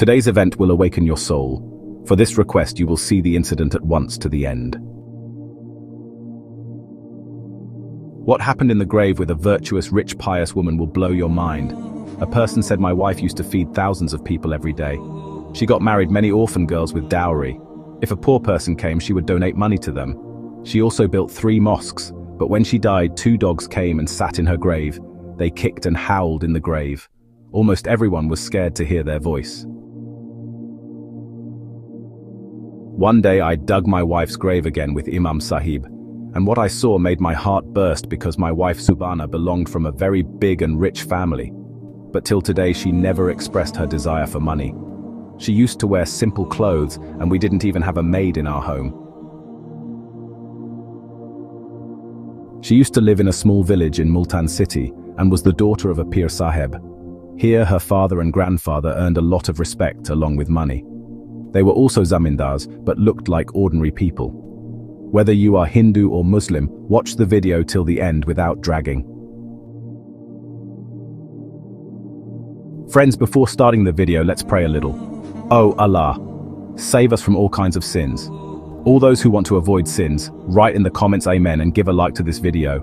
Today's event will awaken your soul. For this request, you will see the incident at once to the end. What happened in the grave with a virtuous, rich, pious woman will blow your mind. A person said, "My wife used to feed thousands of people every day. She got married many orphan girls with dowry. If a poor person came, she would donate money to them. She also built 3 mosques, but when she died, 2 dogs came and sat in her grave. They kicked and howled in the grave. Almost everyone was scared to hear their voice." One day I dug my wife's grave again with Imam Sahib, and what I saw made my heart burst because my wife Subhana belonged from a very big and rich family. But till today she never expressed her desire for money. She used to wear simple clothes, and we didn't even have a maid in our home. She used to live in a small village in Multan city and was the daughter of a Pir Sahib. Here her father and grandfather earned a lot of respect along with money. They were also zamindars, but looked like ordinary people. Whether you are Hindu or Muslim, watch the video till the end without dragging. Friends, before starting the video, let's pray a little. Oh Allah, save us from all kinds of sins. All those who want to avoid sins, write in the comments amen and give a like to this video.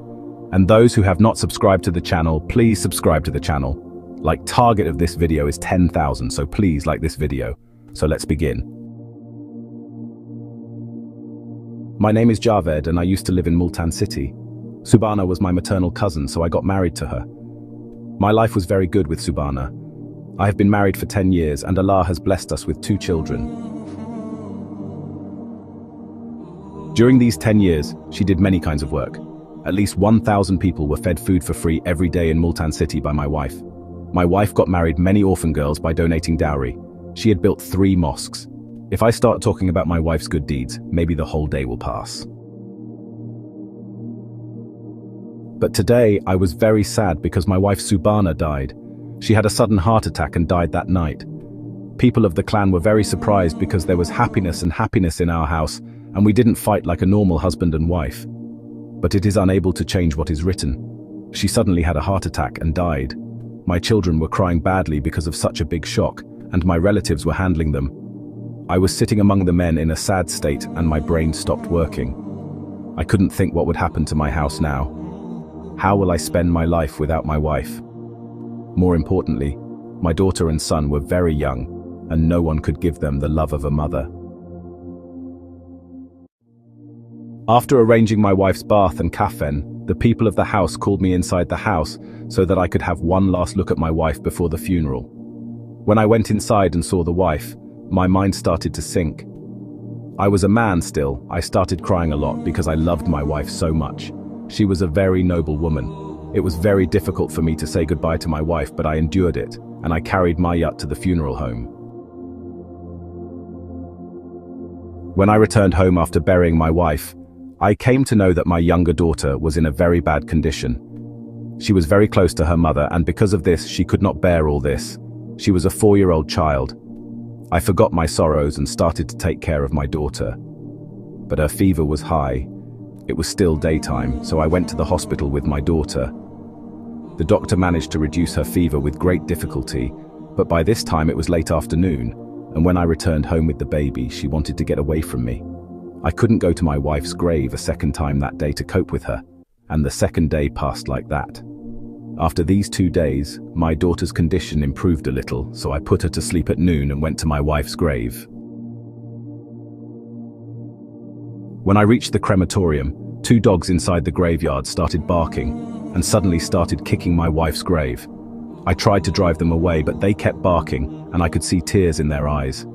And those who have not subscribed to the channel, please subscribe to the channel. Like, target of this video is 10,000, so please like this video. So let's begin. My name is Javed and I used to live in Multan city. Subhana was my maternal cousin, so I got married to her. My life was very good with Subhana. I have been married for 10 years and Allah has blessed us with 2 children. During these 10 years, she did many kinds of work. At least 1,000 people were fed food for free every day in Multan city by my wife. My wife got married many orphan girls by donating dowry. She had built 3 mosques. If I start talking about my wife's good deeds, maybe the whole day will pass. But today, I was very sad because my wife Subhana died. She had a sudden heart attack and died that night. People of the clan were very surprised because there was happiness in our house, and we didn't fight like a normal husband and wife. But it is unable to change what is written. She suddenly had a heart attack and died. My children were crying badly because of such a big shock, and my relatives were handling them. I was sitting among the men in a sad state and my brain stopped working. I couldn't think what would happen to my house now. How will I spend my life without my wife? More importantly, my daughter and son were very young, and no one could give them the love of a mother. After arranging my wife's bath and kafan, the people of the house called me inside the house so that I could have one last look at my wife before the funeral. When I went inside and saw the wife, my mind started to sink. I was a man still. I started crying a lot because I loved my wife so much. She was a very noble woman. It was very difficult for me to say goodbye to my wife, but I endured it, and I carried my yacht to the funeral home. When I returned home after burying my wife, I came to know that my younger daughter was in a very bad condition. She was very close to her mother, and because of this, she could not bear all this. She was a 4-year-old child. I forgot my sorrows and started to take care of my daughter. But her fever was high. It was still daytime, so I went to the hospital with my daughter. The doctor managed to reduce her fever with great difficulty, but by this time it was late afternoon, and when I returned home with the baby, she wanted to get away from me. I couldn't go to my wife's grave a second time that day to cope with her, and the second day passed like that. After these 2 days, my daughter's condition improved a little, so I put her to sleep at noon and went to my wife's grave. When I reached the crematorium, 2 dogs inside the graveyard started barking and suddenly started kicking my wife's grave. I tried to drive them away, but they kept barking and I could see tears in their eyes.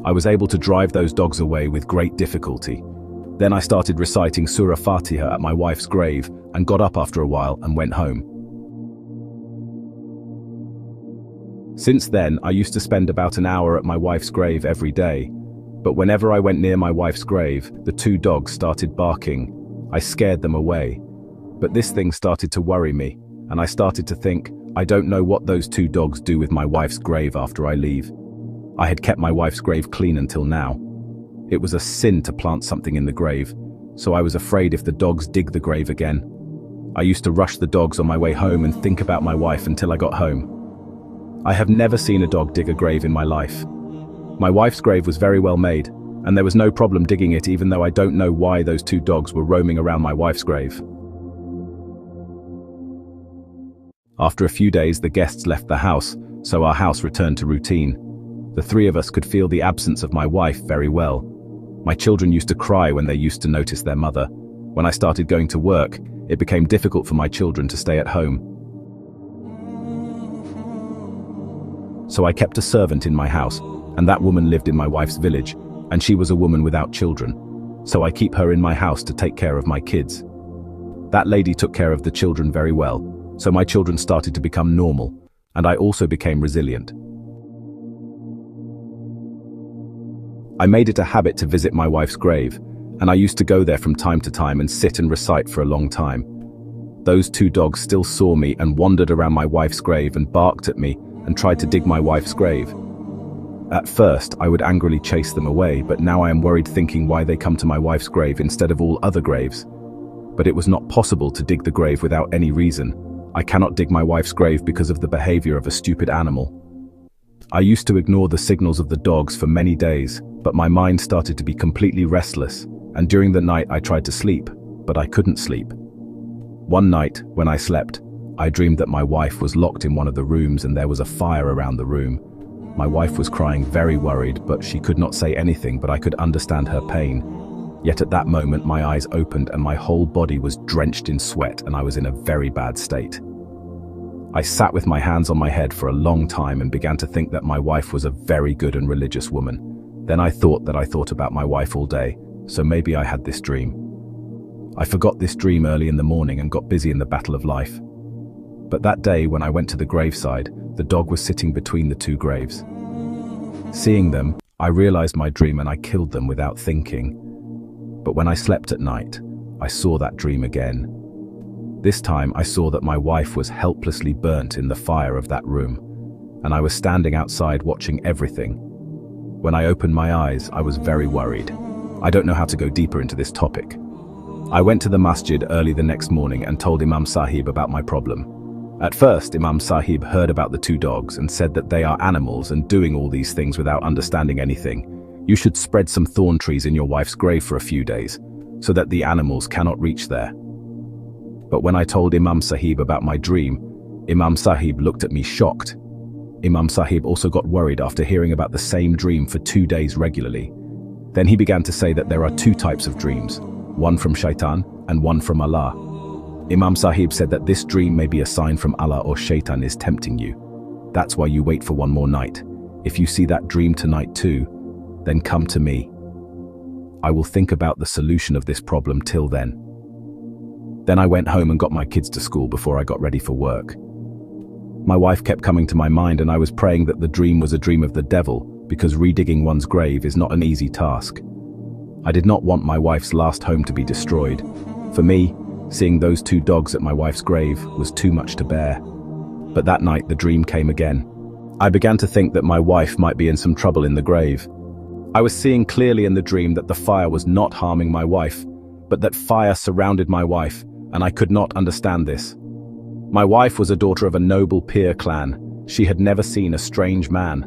I was able to drive those dogs away with great difficulty. Then I started reciting Surah Fatiha at my wife's grave and got up after a while and went home. Since then, I used to spend about an hour at my wife's grave every day. But whenever I went near my wife's grave, the 2 dogs started barking. I scared them away. But this thing started to worry me, and I started to think, I don't know what those 2 dogs do with my wife's grave after I leave. I had kept my wife's grave clean until now. It was a sin to plant something in the grave, so I was afraid if the dogs dig the grave again. I used to rush the dogs on my way home and think about my wife until I got home. I have never seen a dog dig a grave in my life. My wife's grave was very well made, and there was no problem digging it, even though I don't know why those two dogs were roaming around my wife's grave. After a few days, the guests left the house, so our house returned to routine. The three of us could feel the absence of my wife very well. My children used to cry when they used to notice their mother. When I started going to work, it became difficult for my children to stay at home. So I kept a servant in my house, and that woman lived in my wife's village, and she was a woman without children. So I keep her in my house to take care of my kids. That lady took care of the children very well, so my children started to become normal, and I also became resilient. I made it a habit to visit my wife's grave, and I used to go there from time to time and sit and recite for a long time. Those two dogs still saw me and wandered around my wife's grave and barked at me and tried to dig my wife's grave. At first, I would angrily chase them away, but now I am worried thinking why they come to my wife's grave instead of all other graves. But it was not possible to dig the grave without any reason. I cannot dig my wife's grave because of the behavior of a stupid animal. I used to ignore the signals of the dogs for many days, but my mind started to be completely restless, and during the night I tried to sleep, but I couldn't sleep. One night, when I slept, I dreamed that my wife was locked in one of the rooms and there was a fire around the room. My wife was crying, very worried, but she could not say anything, but I could understand her pain. Yet at that moment my eyes opened and my whole body was drenched in sweat and I was in a very bad state. I sat with my hands on my head for a long time and began to think that my wife was a very good and religious woman. Then I thought about my wife all day, so maybe I had this dream. I forgot this dream early in the morning and got busy in the battle of life. But that day when I went to the graveside, the dog was sitting between the two graves. Seeing them, I realized my dream and I killed them without thinking. But when I slept at night, I saw that dream again. This time I saw that my wife was helplessly burnt in the fire of that room, and I was standing outside watching everything. When I opened my eyes, I was very worried. I don't know how to go deeper into this topic. I went to the masjid early the next morning and told Imam Sahib about my problem. At first, Imam Sahib heard about the two dogs and said that they are animals and doing all these things without understanding anything. You should spread some thorn trees in your wife's grave for a few days, so that the animals cannot reach there. But when I told Imam Sahib about my dream, Imam Sahib looked at me shocked. Imam Sahib also got worried after hearing about the same dream for 2 days regularly. Then he began to say that there are 2 types of dreams, one from Shaitan and one from Allah. Imam Sahib said that this dream may be a sign from Allah or Shaitan is tempting you. That's why you wait for one more night. If you see that dream tonight too, then come to me. I will think about the solution of this problem till then. Then I went home and got my kids to school before I got ready for work. My wife kept coming to my mind and I was praying that the dream was a dream of the devil, because redigging one's grave is not an easy task. I did not want my wife's last home to be destroyed. For me, seeing those 2 dogs at my wife's grave was too much to bear. But that night the dream came again. I began to think that my wife might be in some trouble in the grave. I was seeing clearly in the dream that the fire was not harming my wife, but that fire surrounded my wife, and I could not understand this. My wife was a daughter of a noble Peer clan. She had never seen a strange man.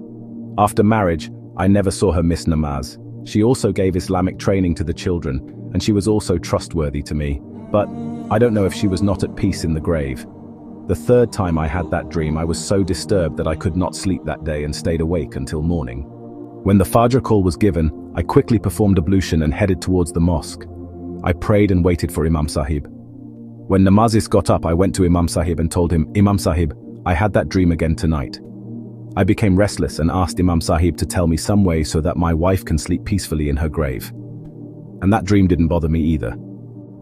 After marriage, I never saw her miss namaz. She also gave Islamic training to the children, and she was also trustworthy to me. But I don't know if she was not at peace in the grave. The 3rd time I had that dream, I was so disturbed that I could not sleep that day and stayed awake until morning. When the Fajr call was given, I quickly performed ablution and headed towards the mosque. I prayed and waited for Imam Sahib. When Namazis got up, I went to Imam Sahib and told him, "Imam Sahib, I had that dream again tonight." I became restless and asked Imam Sahib to tell me some way so that my wife can sleep peacefully in her grave. And that dream didn't bother me either.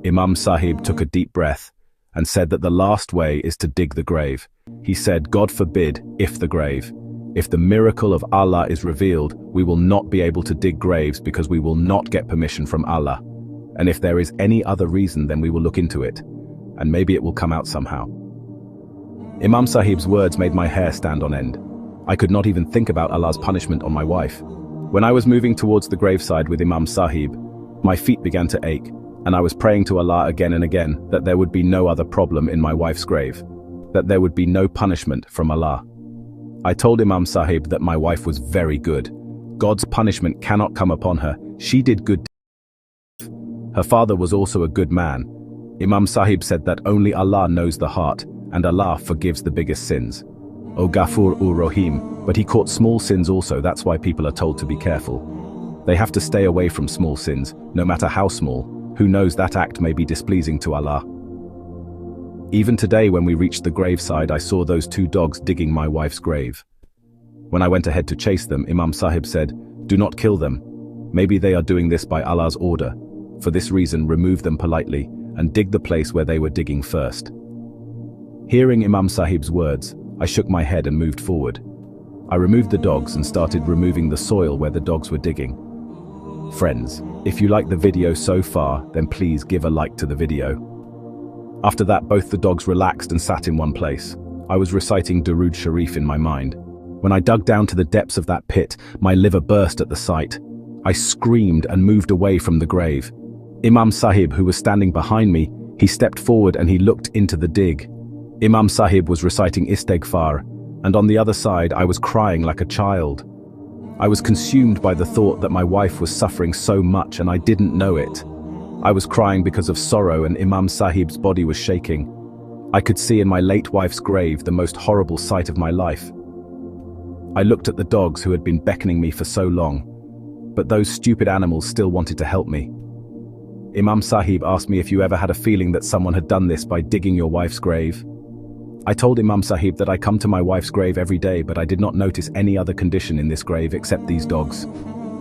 Imam Sahib took a deep breath and said that the last way is to dig the grave. He said, God forbid, if the grave. If the miracle of Allah is revealed, we will not be able to dig graves because we will not get permission from Allah. And if there is any other reason, then we will look into it, and maybe it will come out somehow. Imam Sahib's words made my hair stand on end. I could not even think about Allah's punishment on my wife. When I was moving towards the graveside with Imam Sahib, my feet began to ache, and I was praying to Allah again and again that there would be no other problem in my wife's grave, that there would be no punishment from Allah. I told Imam Sahib that my wife was very good, God's punishment cannot come upon her. She did good. Her father was also a good man. Imam Sahib said that only Allah knows the heart, and Allah forgives the biggest sins. O Ghafur ur Rahim, but he caught small sins also. That's why people are told to be careful. They have to stay away from small sins, no matter how small. Who knows, that act may be displeasing to Allah. Even today when we reached the graveside, I saw those 2 dogs digging my wife's grave. When I went ahead to chase them, Imam Sahib said, "Do not kill them. Maybe they are doing this by Allah's order. For this reason, remove them politely and dig the place where they were digging first." Hearing Imam Sahib's words, I shook my head and moved forward. I removed the dogs and started removing the soil where the dogs were digging. Friends, if you like the video so far, then please give a like to the video. After that, both the dogs relaxed and sat in one place. I was reciting Durood Sharif in my mind. When I dug down to the depths of that pit, my liver burst at the sight. I screamed and moved away from the grave. Imam Sahib, who was standing behind me, he stepped forward and he looked into the dig. Imam Sahib was reciting Istighfar, and on the other side I was crying like a child. I was consumed by the thought that my wife was suffering so much and I didn't know it. I was crying because of sorrow, and Imam Sahib's body was shaking. I could see in my late wife's grave the most horrible sight of my life. I looked at the dogs who had been beckoning me for so long, but those stupid animals still wanted to help me. Imam Sahib asked me if you ever had a feeling that someone had done this by digging your wife's grave. I told Imam Sahib that I come to my wife's grave every day, but I did not notice any other condition in this grave except these dogs.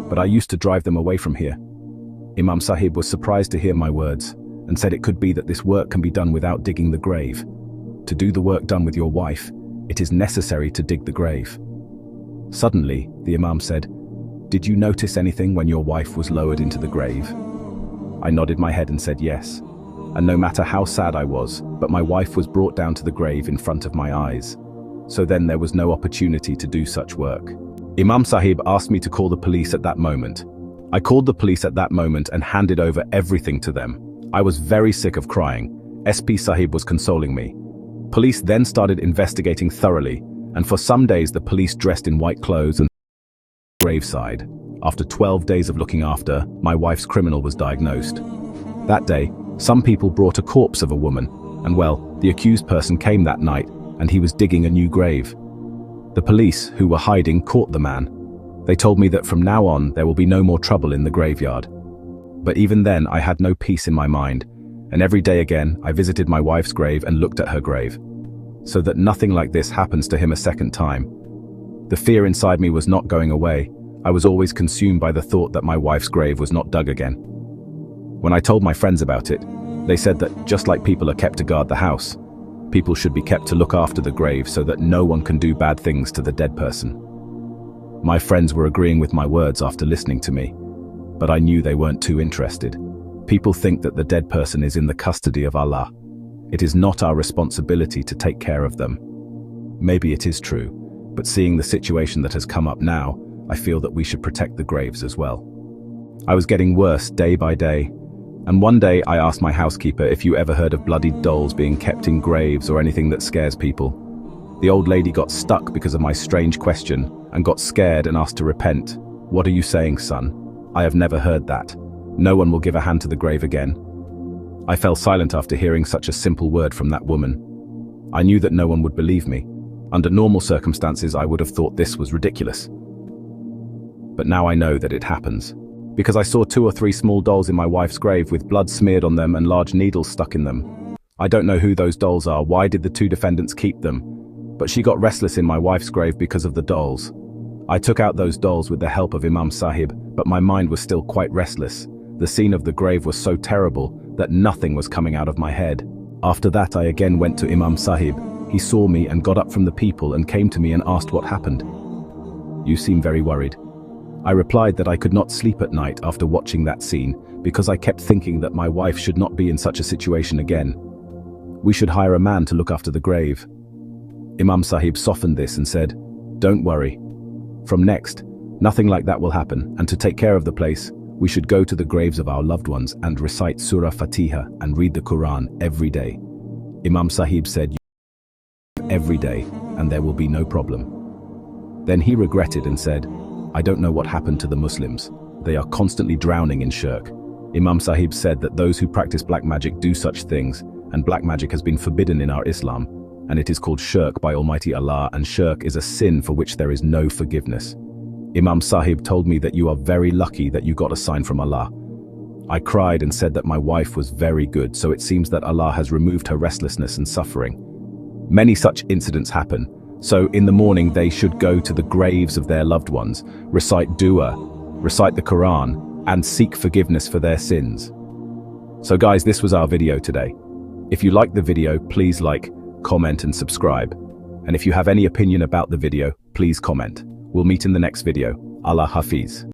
But I used to drive them away from here. Imam Sahib was surprised to hear my words and said it could be that this work can be done without digging the grave. To do the work done with your wife, it is necessary to dig the grave. Suddenly, the Imam said, "Did you notice anything when your wife was lowered into the grave?" I nodded my head and said yes. And no matter how sad I was, but my wife was brought down to the grave in front of my eyes. So then there was no opportunity to do such work. Imam Sahib asked me to call the police at that moment. I called the police at that moment and handed over everything to them. I was very sick of crying. SP Sahib was consoling me. Police then started investigating thoroughly, and for some days the police dressed in white clothes and graveside. After 12 days of looking after, my wife's criminal was diagnosed. That day, some people brought a corpse of a woman, and well, the accused person came that night, and he was digging a new grave. The police, who were hiding, caught the man. They told me that from now on there will be no more trouble in the graveyard. But even then I had no peace in my mind, and every day again I visited my wife's grave and looked at her grave, so that nothing like this happens to him a second time. The fear inside me was not going away. I was always consumed by the thought that my wife's grave was not dug again. When I told my friends about it, they said that just like people are kept to guard the house, people should be kept to look after the grave so that no one can do bad things to the dead person. My friends were agreeing with my words after listening to me, but I knew they weren't too interested. People think that the dead person is in the custody of Allah. It is not our responsibility to take care of them. Maybe it is true, but seeing the situation that has come up now, I feel that we should protect the graves as well. I was getting worse day by day, and one day I asked my housekeeper if you ever heard of bloodied dolls being kept in graves or anything that scares people. The old lady got stuck because of my strange question and got scared and asked to repent. "What are you saying, son? I have never heard that. No one will give a hand to the grave again." I fell silent after hearing such a simple word from that woman. I knew that no one would believe me. Under normal circumstances, I would have thought this was ridiculous. But now I know that it happens, because I saw 2 or 3 small dolls in my wife's grave with blood smeared on them and large needles stuck in them. I don't know who those dolls are. Why did the 2 defendants keep them? But she got restless in my wife's grave because of the dolls. I took out those dolls with the help of Imam Sahib, but my mind was still quite restless. The scene of the grave was so terrible that nothing was coming out of my head. After that, I again went to Imam Sahib. He saw me and got up from the people and came to me and asked what happened. "You seem very worried." I replied that I could not sleep at night after watching that scene because I kept thinking that my wife should not be in such a situation again. We should hire a man to look after the grave. Imam Sahib softened this and said, "Don't worry. From next, nothing like that will happen, and to take care of the place, we should go to the graves of our loved ones and recite Surah Fatiha and read the Quran every day." Imam Sahib said, "Every day, and there will be no problem." Then he regretted and said, I don't know what happened to the Muslims. They are constantly drowning in shirk. Imam Sahib said that those who practice black magic do such things, and black magic has been forbidden in our Islam, and it is called shirk by Almighty Allah, and shirk is a sin for which there is no forgiveness. Imam Sahib told me that you are very lucky that you got a sign from Allah. I cried and said that my wife was very good, so it seems that Allah has removed her restlessness and suffering. Many such incidents happen, so in the morning they should go to the graves of their loved ones, recite dua, recite the Quran, and seek forgiveness for their sins. So guys, this was our video today. If you liked the video, please like, comment and subscribe. And if you have any opinion about the video, please comment. We'll meet in the next video. Allah Hafiz.